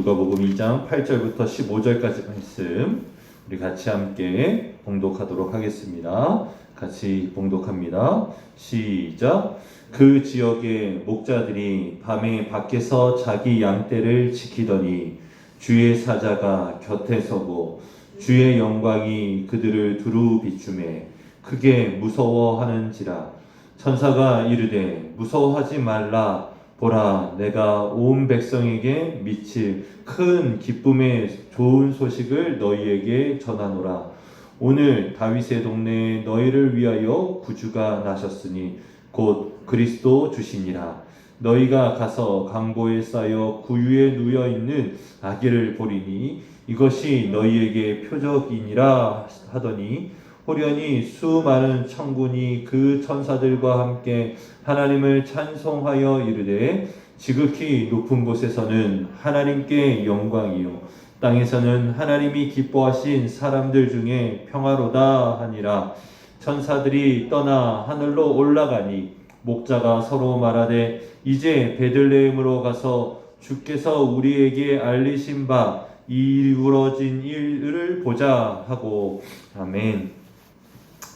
누가복음 2장 8절부터 15절까지 말씀 우리 같이 함께 봉독하도록 하겠습니다. 같이 봉독합니다. 시작. 그 지역의 목자들이 밤에 밖에서 자기 양떼를 지키더니 주의 사자가 곁에 서고 주의 영광이 그들을 두루 비추매 크게 무서워하는지라. 천사가 이르되 무서워하지 말라. 보라, 내가 온 백성에게 미칠 큰 기쁨의 좋은 소식을 너희에게 전하노라. 오늘 다윗의 동네에 너희를 위하여 구주가 나셨으니 곧 그리스도 주시니라. 너희가 가서 강보에 쌓여 구유에 누워 있는 아기를 보리니 이것이 너희에게 표적이니라 하더니 호련히 수많은 천군이 그 천사들과 함께 하나님을 찬송하여 이르되 지극히 높은 곳에서는 하나님께 영광이요 땅에서는 하나님이 기뻐하신 사람들 중에 평화로다 하니라. 천사들이 떠나 하늘로 올라가니 목자가 서로 말하되 이제 베들레헴으로 가서 주께서 우리에게 알리신 바 이루어진 일을 보자 하고. 아멘.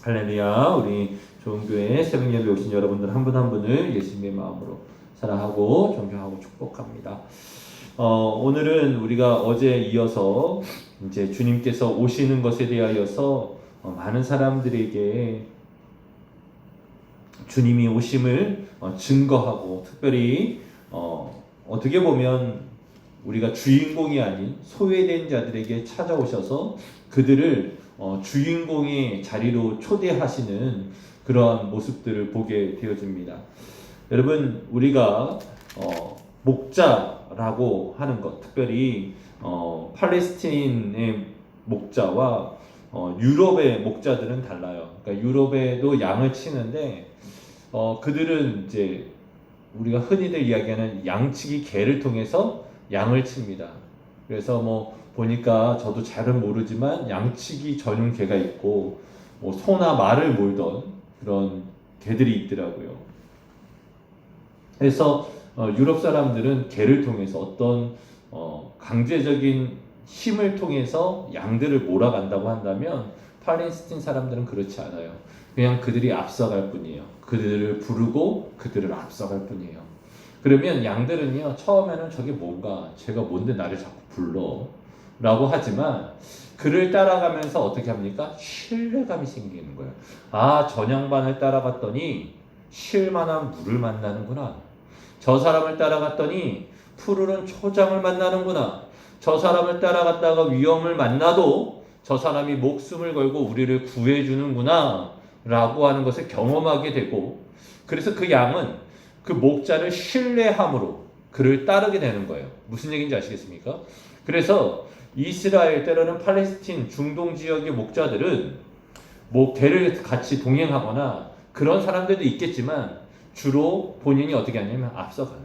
할렐루야. 우리 좋은교회 새벽예배 오신 여러분들 한 분 한 분을 예수님의 마음으로 사랑하고 존경하고 축복합니다. 오늘은 우리가 어제 이어서 이제 주님께서 오시는 것에 대하여서 많은 사람들에게 주님이 오심을 증거하고, 특별히 어떻게 보면 우리가 주인공이 아닌 소외된 자들에게 찾아오셔서 그들을 주인공의 자리로 초대하시는 그러한 모습들을 보게 되어집니다. 여러분, 우리가 목자라고 하는 것, 특별히 팔레스틴의 목자와 유럽의 목자들은 달라요. 그러니까 유럽에도 양을 치는데 그들은 이제 우리가 흔히들 이야기하는 양치기 개를 통해서 양을 칩니다. 그래서 뭐 보니까 저도 잘은 모르지만 양치기 전용 개가 있고 뭐 소나 말을 몰던 그런 개들이 있더라고요. 그래서 유럽 사람들은 개를 통해서 어떤 강제적인 힘을 통해서 양들을 몰아간다고 한다면 팔레스틴 사람들은 그렇지 않아요. 그냥 그들이 앞서갈 뿐이에요. 그들을 부르고 그들을 앞서갈 뿐이에요. 그러면 양들은요, 처음에는 저게 뭔가, 쟤가 뭔데 나를 자꾸 불러 라고 하지만 그를 따라가면서 어떻게 합니까? 신뢰감이 생기는 거예요. 아, 전양반을 따라갔더니 쉴만한 물을 만나는구나. 저 사람을 따라갔더니 푸르른 초장을 만나는구나. 저 사람을 따라갔다가 위험을 만나도 저 사람이 목숨을 걸고 우리를 구해주는구나 라고 하는 것을 경험하게 되고, 그래서 그 양은 그 목자를 신뢰함으로 그를 따르게 되는 거예요. 무슨 얘기인지 아시겠습니까? 그래서 이스라엘, 때로는 팔레스틴, 중동 지역의 목자들은 뭐 개를 같이 동행하거나 그런 사람들도 있겠지만 주로 본인이 어떻게 하냐면 앞서가는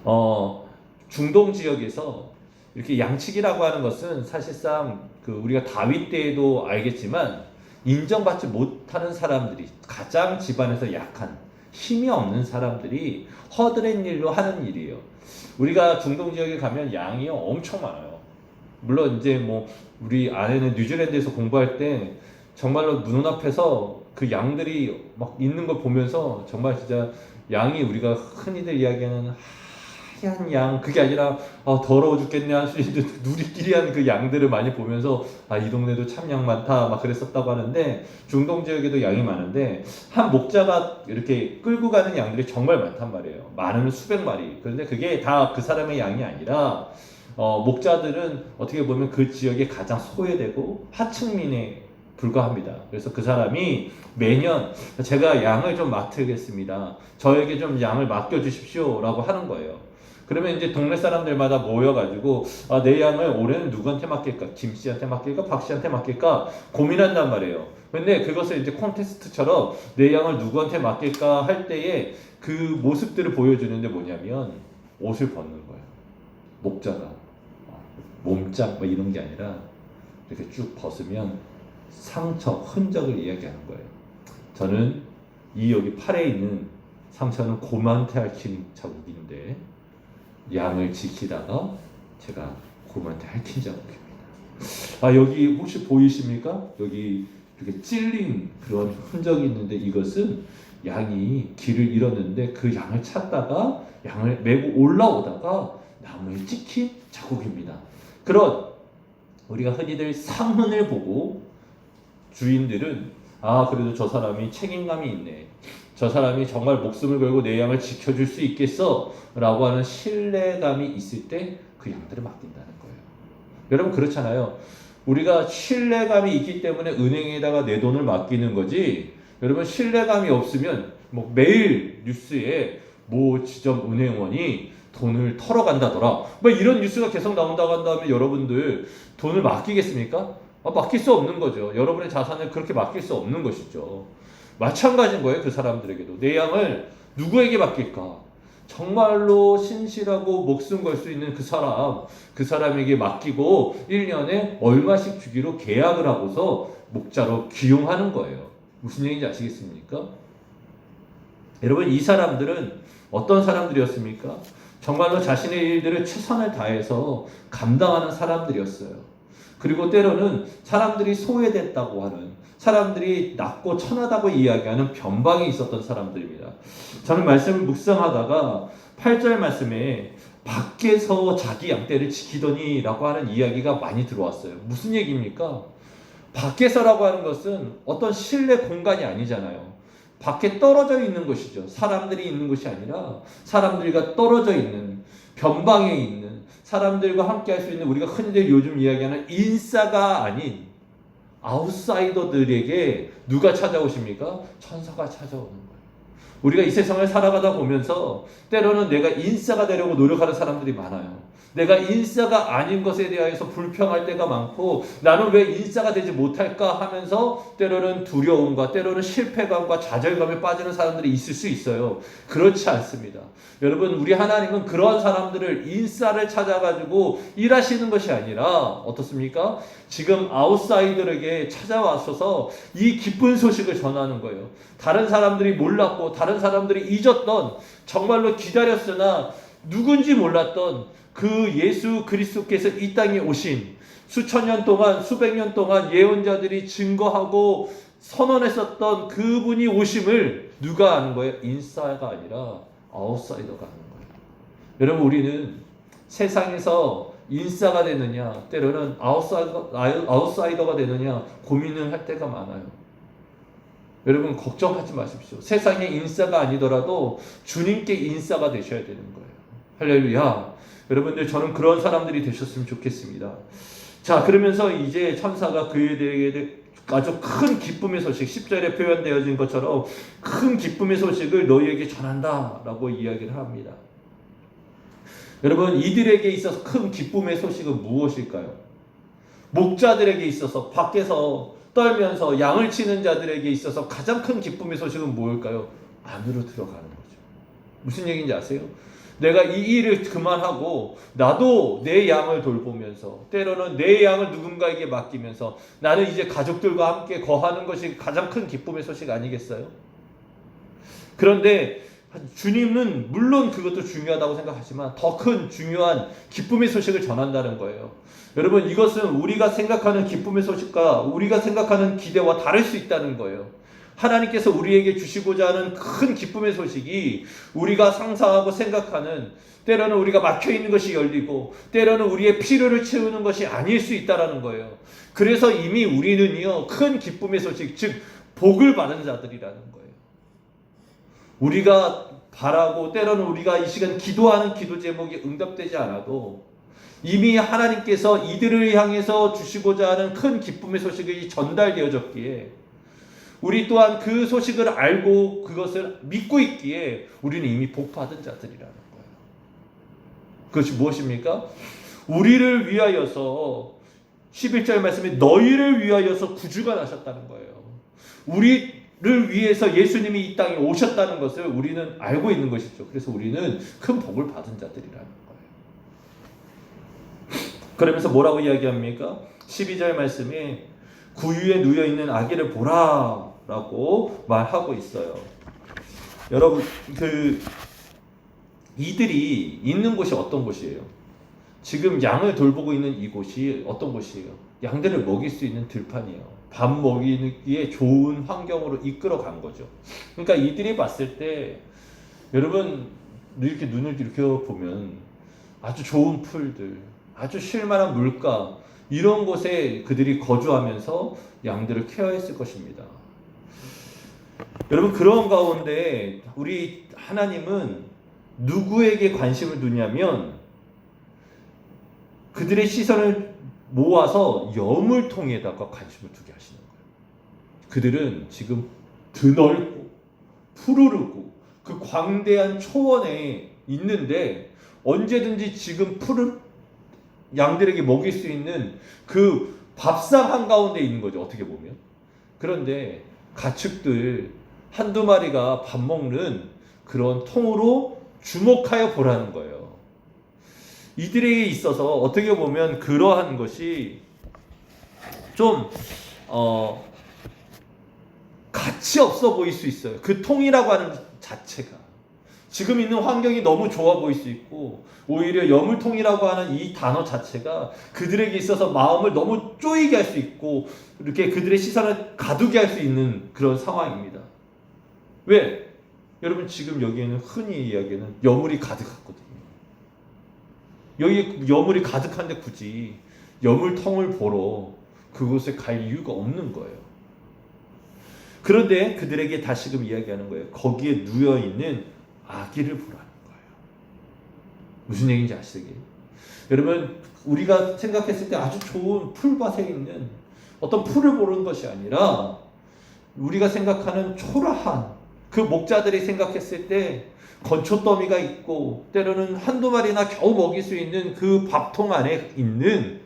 거예요. 중동 지역에서 이렇게 양치기라고 하는 것은 사실상 우리가 다윗 때에도 알겠지만 인정받지 못하는 사람들이, 가장 집안에서 약한, 힘이 없는 사람들이 허드렛 일로 하는 일이에요. 우리가 중동 지역에 가면 양이 엄청 많아요. 물론 이제 뭐 우리 아내는 뉴질랜드에서 공부할 때 정말로 눈앞에서 그 양들이 막 있는 걸 보면서 정말 진짜 양이 우리가 흔히들 이야기하는 하얀 양, 그게 아니라 더러워 죽겠네 할 수 있는 누리끼리한 그 양들을 많이 보면서 이 동네도 참 양 많다 막 그랬었다고 하는데, 중동 지역에도 양이 많은데 한 목자가 이렇게 끌고 가는 양들이 정말 많단 말이에요. 많으면 수백 마리. 그런데 그게 다 그 사람의 양이 아니라 목자들은 어떻게 보면 그 지역에 가장 소외되고 하층민에 불과합니다. 그래서 그 사람이 매년 제가 양을 좀 맡으겠습니다. 저에게 좀 양을 맡겨주십시오 라고 하는 거예요. 그러면 이제 동네 사람들마다 모여가지고 내 양을 올해는 누구한테 맡길까? 김씨한테 맡길까? 박씨한테 맡길까? 고민한단 말이에요. 근데 그것을 이제 콘테스트처럼 내 양을 누구한테 맡길까 할 때에 그 모습들을 보여주는데 뭐냐면 옷을 벗는 거예요. 목자가 몸짱 뭐 이런 게 아니라 이렇게 쭉 벗으면 상처, 흔적을 이야기하는 거예요. 저는 이 여기 팔에 있는 상처는 고만테 앓힌 자국인데 양을 지키다가 제가 곰한테 핥힌 자국입니다. 여기 혹시 보이십니까? 여기 이렇게 찔린 그런 흔적이 있는데 이것은 양이 길을 잃었는데 그 양을 찾다가 양을 메고 올라오다가 나무에 찍힌 자국입니다. 그런 우리가 흔히들 상흔을 보고 주인들은 그래도 저 사람이 책임감이 있네. 저 사람이 정말 목숨을 걸고 내 양을 지켜줄 수 있겠어 라고 하는 신뢰감이 있을 때 그 양들을 맡긴다는 거예요. 여러분 그렇잖아요. 우리가 신뢰감이 있기 때문에 은행에다가 내 돈을 맡기는 거지. 여러분 신뢰감이 없으면 뭐 매일 뉴스에 모 지점 은행원이 돈을 털어간다더라 뭐 이런 뉴스가 계속 나온다고 한다면 여러분들 돈을 맡기겠습니까? 맡길 수 없는 거죠. 여러분의 자산을 그렇게 맡길 수 없는 것이죠. 마찬가지인 거예요. 그 사람들에게도 내 양을 누구에게 맡길까? 정말로 신실하고 목숨 걸 수 있는 그 사람에게 맡기고 1년에 얼마씩 주기로 계약을 하고서 목자로 기용하는 거예요. 무슨 얘기인지 아시겠습니까? 여러분 이 사람들은 어떤 사람들이었습니까? 정말로 자신의 일들을 최선을 다해서 감당하는 사람들이었어요. 그리고 때로는 사람들이 소외됐다고 하는, 사람들이 낮고 천하다고 이야기하는 변방이 있었던 사람들입니다. 저는 말씀을 묵상하다가 8절 말씀에 밖에서 자기 양떼를 지키더니 라고 하는 이야기가 많이 들어왔어요. 무슨 얘기입니까? 밖에서라고 하는 것은 어떤 실내 공간이 아니잖아요. 밖에 떨어져 있는 것이죠. 사람들이 있는 것이 아니라 사람들과 떨어져 있는, 변방에 있는, 사람들과 함께 할 수 있는, 우리가 흔히들 요즘 이야기하는 인싸가 아닌 아웃사이더들에게 누가 찾아오십니까? 천사가 찾아오는 거예요. 우리가 이 세상을 살아가다 보면서 때로는 내가 인싸가 되려고 노력하는 사람들이 많아요. 내가 인싸가 아닌 것에 대해서 불평할 때가 많고 나는 왜 인싸가 되지 못할까 하면서 때로는 두려움과 때로는 실패감과 좌절감에 빠지는 사람들이 있을 수 있어요. 그렇지 않습니다. 여러분 우리 하나님은 그러한 사람들을 인싸를 찾아가지고 일하시는 것이 아니라 어떻습니까? 지금 아웃사이더에게 찾아와서 이 기쁜 소식을 전하는 거예요. 다른 사람들이 몰랐고 다른 사람들이 잊었던, 정말로 기다렸으나 누군지 몰랐던 그 예수 그리스도께서 이 땅에 오신, 수천 년 동안 수백 년 동안 예언자들이 증거하고 선언했었던 그분이 오심을 누가 아는 거예요? 인싸가 아니라 아웃사이더가 아는 거예요. 여러분 우리는 세상에서 인싸가 되느냐 때로는 아웃사이더가 되느냐 고민을 할 때가 많아요. 여러분 걱정하지 마십시오. 세상의 인싸가 아니더라도 주님께 인싸가 되셔야 되는 거예요. 할렐루야. 여러분들 저는 그런 사람들이 되셨으면 좋겠습니다. 자, 그러면서 이제 천사가 그들에게 아주 큰 기쁨의 소식, 10절에 표현되어진 것처럼 큰 기쁨의 소식을 너희에게 전한다 라고 이야기를 합니다. 여러분 이들에게 있어서 큰 기쁨의 소식은 무엇일까요? 목자들에게 있어서, 밖에서 떨면서 양을 치는 자들에게 있어서 가장 큰 기쁨의 소식은 무엇일까요? 안으로 들어가는 거죠. 무슨 얘기인지 아세요? 내가 이 일을 그만하고 나도 내 양을 돌보면서, 때로는 내 양을 누군가에게 맡기면서 나는 이제 가족들과 함께 거하는 것이 가장 큰 기쁨의 소식 아니겠어요? 그런데 주님은 물론 그것도 중요하다고 생각하지만 더 큰 중요한 기쁨의 소식을 전한다는 거예요. 여러분 이것은 우리가 생각하는 기쁨의 소식과 우리가 생각하는 기대와 다를 수 있다는 거예요. 하나님께서 우리에게 주시고자 하는 큰 기쁨의 소식이 우리가 상상하고 생각하는, 때로는 우리가 막혀있는 것이 열리고 때로는 우리의 필요를 채우는 것이 아닐 수 있다는 거예요. 그래서 이미 우리는요 큰 기쁨의 소식, 즉 복을 받은 자들이라는 거예요. 우리가 바라고 때로는 우리가 이 시간 기도하는 기도 제목이 응답되지 않아도 이미 하나님께서 이들을 향해서 주시고자 하는 큰 기쁨의 소식이 전달되어졌기에 우리 또한 그 소식을 알고 그것을 믿고 있기에 우리는 이미 복받은 자들이라는 거예요. 그것이 무엇입니까? 우리를 위하여서 11절 말씀에 너희를 위하여서 구주가 나셨다는 거예요. 우리를 위해서 예수님이 이 땅에 오셨다는 것을 우리는 알고 있는 것이죠. 그래서 우리는 큰 복을 받은 자들이라는 거예요. 그러면서 뭐라고 이야기합니까? 12절 말씀에 구유에 누워있는 아기를 보라 라고 말하고 있어요. 여러분 이들이 있는 곳이 어떤 곳이에요? 지금 양을 돌보고 있는 이곳이 어떤 곳이에요? 양들을 먹일 수 있는 들판이에요. 밥 먹이기에 좋은 환경으로 이끌어 간 거죠. 그러니까 이들이 봤을 때 여러분 이렇게 눈을 이렇게 보면 아주 좋은 풀들, 아주 쉴만한 물가 이런 곳에 그들이 거주하면서 양들을 케어했을 것입니다. 여러분 그런 가운데 우리 하나님은 누구에게 관심을 두냐면 그들의 시선을 모아서 여물통에다가 관심을 두게 하시는 거예요. 그들은 지금 드넓고 푸르르고 그 광대한 초원에 있는데 언제든지 지금 양들에게 먹일 수 있는 그 밥상 한가운데 있는 거죠. 어떻게 보면. 그런데 가축들 한두 마리가 밥 먹는 그런 통으로 주목하여 보라는 거예요. 이들에게 있어서 어떻게 보면 그러한 것이 좀 가치 없어 보일 수 있어요. 그 통이라고 하는 자체가 지금 있는 환경이 너무 좋아 보일 수 있고 오히려 여물통이라고 하는 이 단어 자체가 그들에게 있어서 마음을 너무 쪼이게 할 수 있고 이렇게 그들의 시선을 가두게 할 수 있는 그런 상황입니다. 왜? 여러분 지금 여기에는 흔히 이야기하는 여물이 가득하거든요. 여기 여물이 가득한데 굳이 여물통을 보러 그곳에 갈 이유가 없는 거예요. 그런데 그들에게 다시금 이야기하는 거예요. 거기에 누워있는 아기를 보라는 거예요. 무슨 얘기인지 아시겠어요? 여러분 우리가 생각했을 때 아주 좋은 풀밭에 있는 어떤 풀을 보는 것이 아니라 우리가 생각하는 초라한 그 목자들이 생각했을 때 건초더미가 있고 때로는 한두 마리나 겨우 먹일 수 있는 그 밥통 안에 있는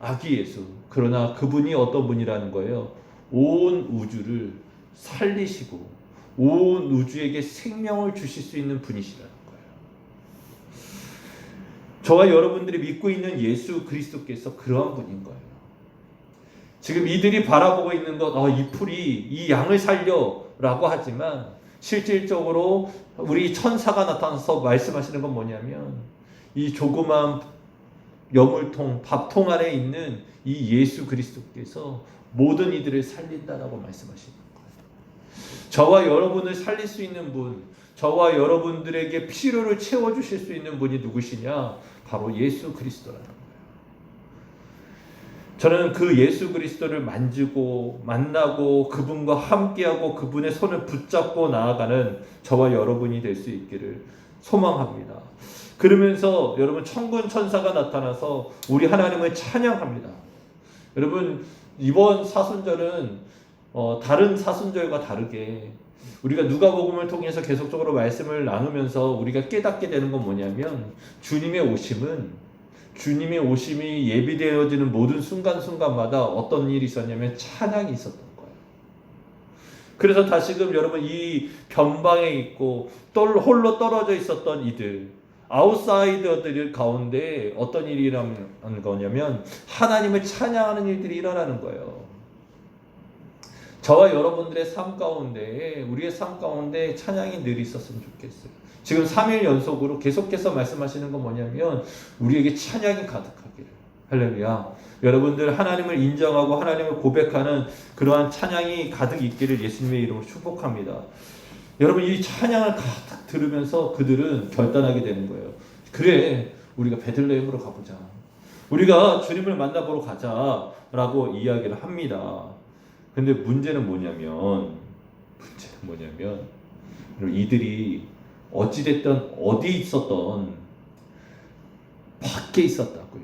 아기 예수. 그러나 그분이 어떤 분이라는 거예요? 온 우주를 살리시고 온 우주에게 생명을 주실 수 있는 분이시라는 거예요. 저와 여러분들이 믿고 있는 예수 그리스도께서 그러한 분인 거예요. 지금 이들이 바라보고 있는 것, 이 풀이 이 양을 살려라고 하지만 실질적으로 우리 천사가 나타나서 말씀하시는 건 뭐냐면 이 조그만 여물통, 밥통 안에 있는 이 예수 그리스도께서 모든 이들을 살린다라고 말씀하시는 거예요. 저와 여러분을 살릴 수 있는 분, 저와 여러분들에게 필요를 채워주실 수 있는 분이 누구시냐? 바로 예수 그리스도라는 거예요. 저는 그 예수 그리스도를 만지고 만나고 그분과 함께하고 그분의 손을 붙잡고 나아가는 저와 여러분이 될 수 있기를 소망합니다. 그러면서 여러분 천군 천사가 나타나서 우리 하나님을 찬양합니다. 여러분 이번 사순절은 다른 사순절과 다르게 우리가 누가복음을 통해서 계속적으로 말씀을 나누면서 우리가 깨닫게 되는 건 뭐냐면 주님의 오심이 예비되어지는 모든 순간순간마다 어떤 일이 있었냐면 찬양이 있었던 거예요. 그래서 다시금 여러분 이 변방에 있고 홀로 떨어져 있었던 이들 아웃사이더들 가운데 어떤 일이 일어나는 거냐면 하나님을 찬양하는 일들이 일어나는 거예요. 저와 여러분들의 삶 가운데 우리의 삶 가운데 찬양이 늘 있었으면 좋겠어요. 지금 3일 연속으로 계속해서 말씀하시는 건 뭐냐면 우리에게 찬양이 가득하기를. 할렐루야. 여러분들 하나님을 인정하고 하나님을 고백하는 그러한 찬양이 가득 있기를 예수님의 이름으로 축복합니다. 여러분 이 찬양을 가득 들으면서 그들은 결단하게 되는 거예요. 그래 우리가 베들레헴으로 가보자. 우리가 주님을 만나보러 가자라고 이야기를 합니다. 근데 문제는 뭐냐면 이들이 어찌됐든 어디 있었던 밖에 있었다고요.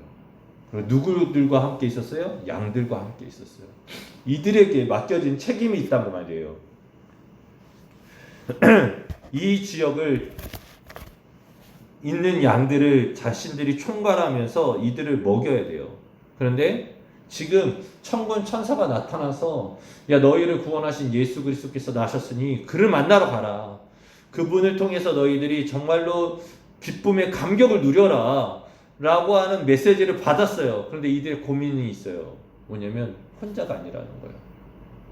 그리고 누구들과 함께 있었어요? 양들과 함께 있었어요. 이들에게 맡겨진 책임이 있단 말이에요. 이 지역을 있는 양들을 자신들이 총괄하면서 이들을 먹여야 돼요. 그런데 지금 천군 천사가 나타나서 야 너희를 구원하신 예수 그리스도께서 나셨으니 그를 만나러 가라. 그분을 통해서 너희들이 정말로 기쁨의 감격을 누려라 라고 하는 메시지를 받았어요. 그런데 이들의 고민이 있어요. 뭐냐면 혼자가 아니라는 거예요.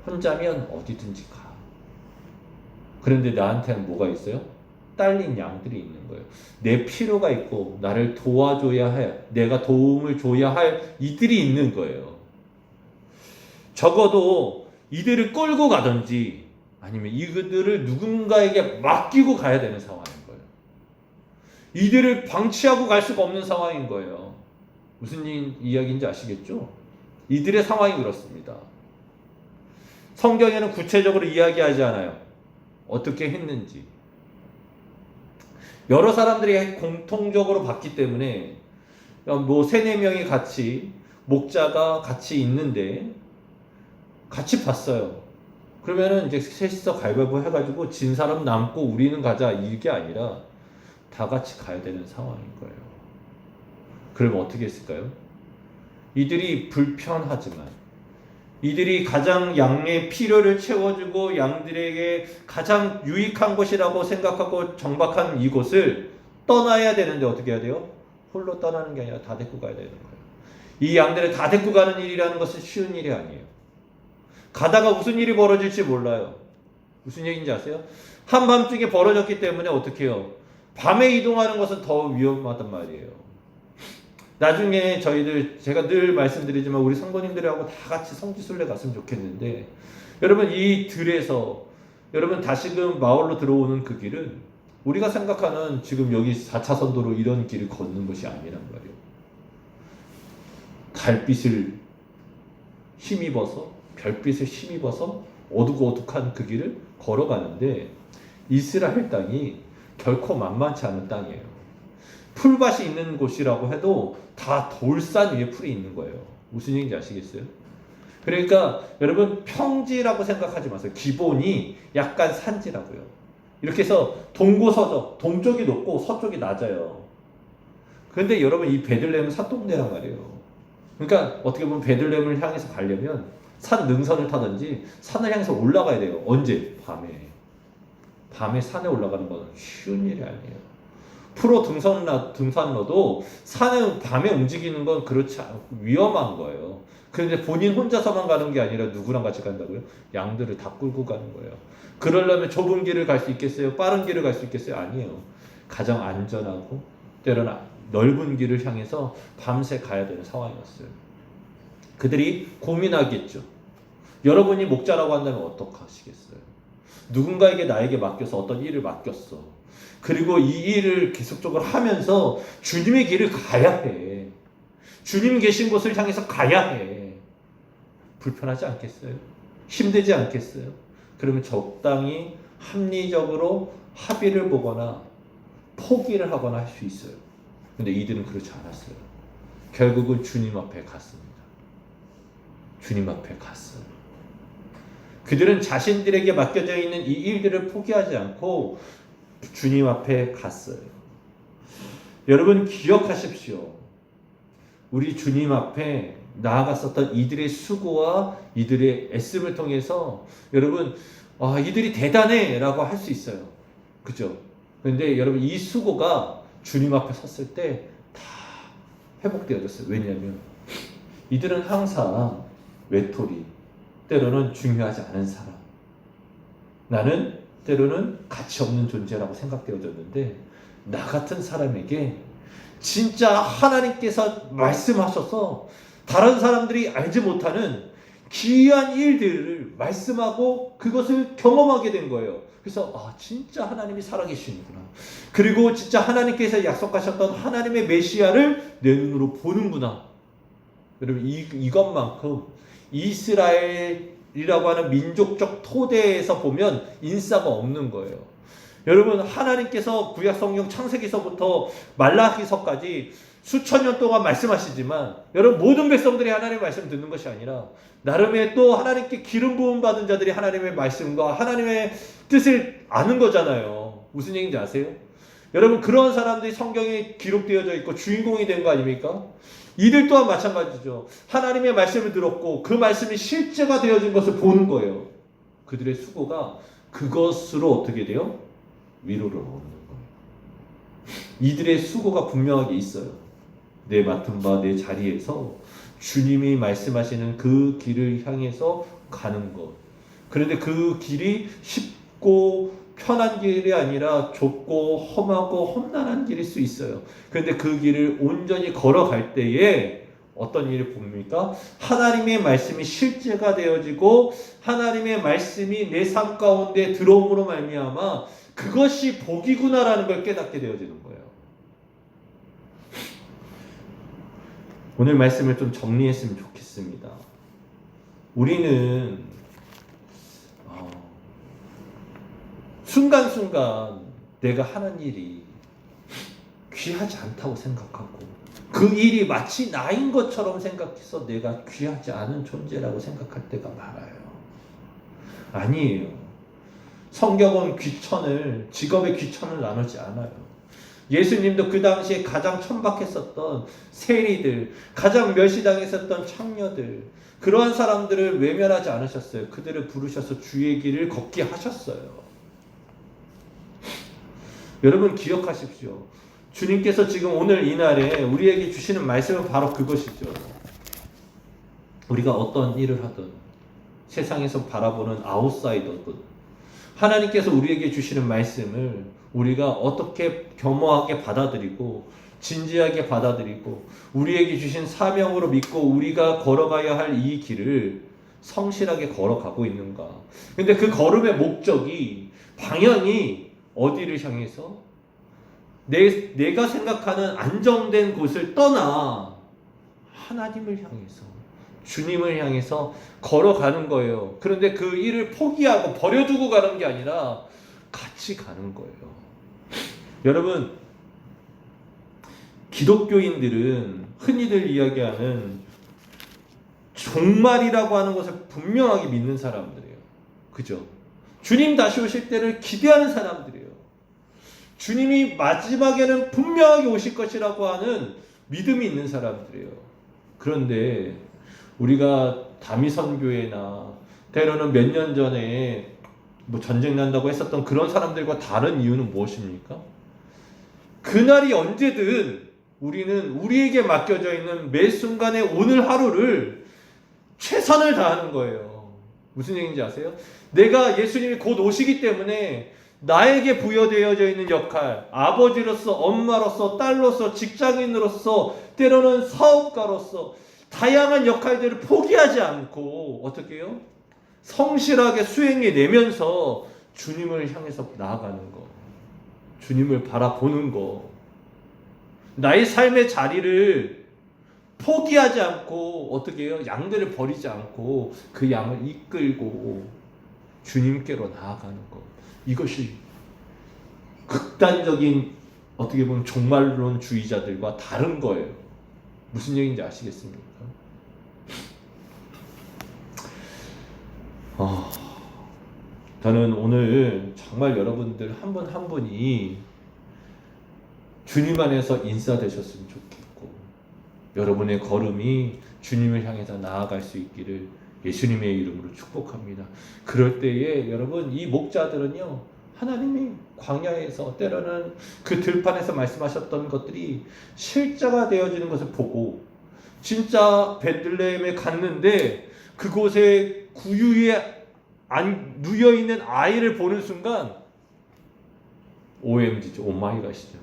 혼자면 어디든지 가. 그런데 나한테는 뭐가 있어요? 딸린 양들이 있는 거예요. 내 필요가 있고 나를 도와줘야 할, 내가 도움을 줘야 할 이들이 있는 거예요. 적어도 이들을 끌고 가든지 아니면 이들을 누군가에게 맡기고 가야 되는 상황인 거예요. 이들을 방치하고 갈 수가 없는 상황인 거예요. 무슨 이야기인지 아시겠죠? 이들의 상황이 그렇습니다. 성경에는 구체적으로 이야기하지 않아요. 어떻게 했는지. 여러 사람들이 공통적으로 봤기 때문에 뭐 3-4명이 같이 목자가 같이 있는데 같이 봤어요. 그러면은 이제 셋이서 가위바위보 해가지고 진 사람 남고 우리는 가자 이게 아니라 다 같이 가야 되는 상황인 거예요. 그럼 어떻게 했을까요? 이들이 불편하지만 이들이 가장 양의 필요를 채워주고 양들에게 가장 유익한 곳이라고 생각하고 정박한 이곳을 떠나야 되는데 어떻게 해야 돼요? 홀로 떠나는 게 아니라 다 데리고 가야 되는 거예요. 이 양들을 다 데리고 가는 일이라는 것은 쉬운 일이 아니에요. 가다가 무슨 일이 벌어질지 몰라요. 무슨 얘기인지 아세요? 한밤중에 벌어졌기 때문에 어떻게 해요? 밤에 이동하는 것은 더 위험하단 말이에요. 나중에 제가 늘 말씀드리지만 우리 성도님들하고 다 같이 성지순례 갔으면 좋겠는데 여러분 이 들에서 여러분 다시금 마을로 들어오는 그 길은 우리가 생각하는 지금 여기 4차선도로 이런 길을 걷는 것이 아니란 말이에요. 달빛을 힘입어서 별빛을 힘입어서 어둑어둑한 그 길을 걸어가는데 이스라엘 땅이 결코 만만치 않은 땅이에요. 풀밭이 있는 곳이라고 해도 다 돌산 위에 풀이 있는 거예요. 무슨 얘기인지 아시겠어요? 그러니까 여러분 평지라고 생각하지 마세요. 기본이 약간 산지라고요. 이렇게 해서 동고서적, 동쪽이 높고 서쪽이 낮아요. 그런데 여러분 이 베들레헴은 산동네란 말이에요. 그러니까 어떻게 보면 베들레헴을 향해서 가려면 산 능선을 타든지 산을 향해서 올라가야 돼요. 언제? 밤에 산에 올라가는 건 쉬운 일이 아니에요. 프로 등산러도 산에 밤에 움직이는 건 그렇지 않고 위험한 거예요. 그런데 본인 혼자서만 가는 게 아니라 누구랑 같이 간다고요? 양들을 다 끌고 가는 거예요. 그러려면 좁은 길을 갈 수 있겠어요? 빠른 길을 갈 수 있겠어요? 아니에요. 가장 안전하고 때로는 넓은 길을 향해서 밤새 가야 되는 상황이었어요. 그들이 고민하겠죠. 여러분이 목자라고 한다면 어떡하시겠어요? 누군가에게 나에게 맡겨서 어떤 일을 맡겼어. 그리고 이 일을 계속적으로 하면서 주님의 길을 가야 해. 주님 계신 곳을 향해서 가야 해. 불편하지 않겠어요? 힘들지 않겠어요? 그러면 적당히 합리적으로 합의를 보거나 포기를 하거나 할 수 있어요. 근데 이들은 그렇지 않았어요. 결국은 주님 앞에 갔습니다. 주님 앞에 갔어요. 그들은 자신들에게 맡겨져 있는 이 일들을 포기하지 않고 주님 앞에 갔어요. 여러분 기억하십시오. 우리 주님 앞에 나아갔었던 이들의 수고와 이들의 애씀을 통해서 여러분 이들이 대단해 라고 할 수 있어요. 그죠? 그런데 여러분 이 수고가 주님 앞에 섰을 때 다 회복되어졌어요. 왜냐하면 이들은 항상 외톨이, 때로는 중요하지 않은 사람, 나는 때로는 가치 없는 존재라고 생각되어졌는데 나 같은 사람에게 진짜 하나님께서 말씀하셔서 다른 사람들이 알지 못하는 귀한 일들을 말씀하고 그것을 경험하게 된 거예요. 그래서 진짜 하나님이 살아계시는구나. 그리고 진짜 하나님께서 약속하셨던 하나님의 메시아를 내 눈으로 보는구나. 여러분 이것만큼 이스라엘이라고 하는 민족적 토대에서 보면 인싸가 없는 거예요. 여러분 하나님께서 구약 성경 창세기서부터 말라기서까지 수천 년 동안 말씀하시지만 여러분 모든 백성들이 하나님의 말씀 듣는 것이 아니라 나름의 또 하나님께 기름 부음 받은 자들이 하나님의 말씀과 하나님의 뜻을 아는 거잖아요. 무슨 얘기인지 아세요? 여러분 그런 사람들이 성경에 기록되어져 있고 주인공이 된 거 아닙니까? 이들 또한 마찬가지죠. 하나님의 말씀을 들었고 그 말씀이 실제가 되어진 것을 보는 거예요. 그들의 수고가 그것으로 어떻게 돼요? 위로를 얻는 거예요. 이들의 수고가 분명하게 있어요. 내 맡은 바 내 자리에서 주님이 말씀하시는 그 길을 향해서 가는 것. 그런데 그 길이 쉽고 편한 길이 아니라 좁고 험하고 험난한 길일 수 있어요. 그런데 그 길을 온전히 걸어갈 때에 어떤 일을 봅니까? 하나님의 말씀이 실제가 되어지고 하나님의 말씀이 내 삶 가운데 들어옴으로 말미암아 그것이 복이구나라는 걸 깨닫게 되어지는 거예요. 오늘 말씀을 좀 정리했으면 좋겠습니다. 우리는 순간순간 내가 하는 일이 귀하지 않다고 생각하고 그 일이 마치 나인 것처럼 생각해서 내가 귀하지 않은 존재라고 생각할 때가 많아요. 아니에요. 성경은 직업의 귀천을 나누지 않아요. 예수님도 그 당시에 가장 천박했었던 세리들, 가장 멸시당했었던 창녀들, 그러한 사람들을 외면하지 않으셨어요. 그들을 부르셔서 주의 길을 걷게 하셨어요. 여러분 기억하십시오. 주님께서 지금 오늘 이날에 우리에게 주시는 말씀은 바로 그것이죠. 우리가 어떤 일을 하든 세상에서 바라보는 아웃사이더든 하나님께서 우리에게 주시는 말씀을 우리가 어떻게 겸허하게 받아들이고 진지하게 받아들이고 우리에게 주신 사명으로 믿고 우리가 걸어가야 할 이 길을 성실하게 걸어가고 있는가. 근데 그 걸음의 목적이 방향이 어디를 향해서 내가 생각하는 안정된 곳을 떠나 하나님을 향해서 주님을 향해서 걸어가는 거예요. 그런데 그 일을 포기하고 버려두고 가는 게 아니라 같이 가는 거예요. 여러분, 기독교인들은 흔히들 이야기하는 종말이라고 하는 것을 분명하게 믿는 사람들이에요. 그죠? 주님 다시 오실 때를 기대하는 사람들이에요. 주님이 마지막에는 분명하게 오실 것이라고 하는 믿음이 있는 사람들이에요. 그런데 우리가 다미선교회나 때로는 몇 년 전에 전쟁 난다고 했었던 그런 사람들과 다른 이유는 무엇입니까? 그날이 언제든 우리는 우리에게 맡겨져 있는 매 순간의 오늘 하루를 최선을 다하는 거예요. 무슨 얘기인지 아세요? 내가 예수님이 곧 오시기 때문에 나에게 부여되어져 있는 역할, 아버지로서, 엄마로서, 딸로서, 직장인으로서, 때로는 사업가로서 다양한 역할들을 포기하지 않고 어떻게 해요? 성실하게 수행해내면서 주님을 향해서 나아가는 거, 주님을 바라보는 거, 나의 삶의 자리를 포기하지 않고 어떻게 해요? 양들을 버리지 않고 그 양을 이끌고 주님께로 나아가는 것, 이것이 극단적인 어떻게 보면 종말론주의자들과 다른 거예요. 무슨 얘기인지 아시겠습니까? 저는 오늘 정말 여러분들 한 분 한 분이 주님 안에서 인싸되셨으면 좋겠고 여러분의 걸음이 주님을 향해서 나아갈 수 있기를 예수님의 이름으로 축복합니다. 그럴 때에 여러분, 이 목자들은요, 하나님이 광야에서 때로는 그 들판에서 말씀하셨던 것들이 실제가 되어지는 것을 보고 진짜 베들레헴에 갔는데 그곳에 구유에 누여있는 아이를 보는 순간 OMG죠. 오마이갓이죠.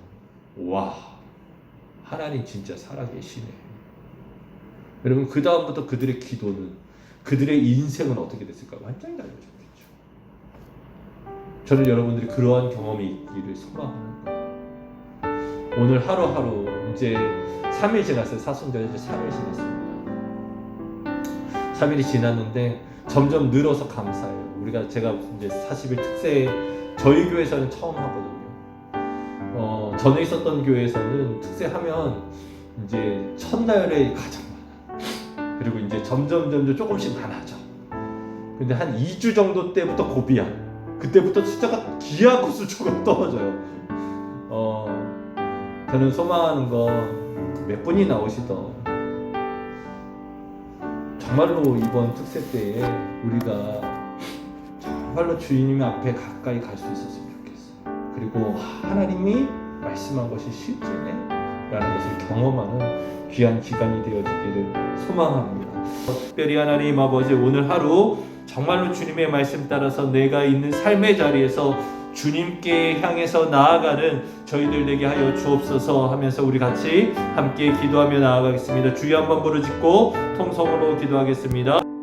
와, 하나님 진짜 살아계시네. 여러분, 그 다음부터 그들의 기도는, 그들의 인생은 어떻게 됐을까? 완전히 달라졌겠죠. 저는 여러분들이 그러한 경험이 있기를 소망하는 거예요. 오늘 하루하루 이제 3일 지났어요. 사순절 이제 3일 지났습니다. 3일이 지났는데 점점 늘어서 감사해요. 제가 이제 40일 특세 저희 교회에서는 처음 하거든요. 전에 있었던 교회에서는 특세하면 이제 첫날에 가장 많아. 그리고 이제 점점 조금씩 많아져. 근데 한 2주 정도 때부터 고비야. 그때부터 숫자가 기하고 수적으로 떨어져요. 저는 소망하는 건 몇 분이 나오시던 정말로 이번 특세 때에 우리가 정말로 주님 앞에 가까이 갈 수 있었으면 좋겠어요. 그리고 하나님이 말씀한 것이 실제네 라는 것을 경험하는 귀한 기간이 되어지기를 소망합니다. 특별히 하나님 아버지, 오늘 하루 정말로 주님의 말씀 따라서 내가 있는 삶의 자리에서 주님께 향해서 나아가는 저희들 되게 하여 주옵소서 하면서 우리 같이 함께 기도하며 나아가겠습니다. 주여 한번 부르짖고 통성으로 기도하겠습니다.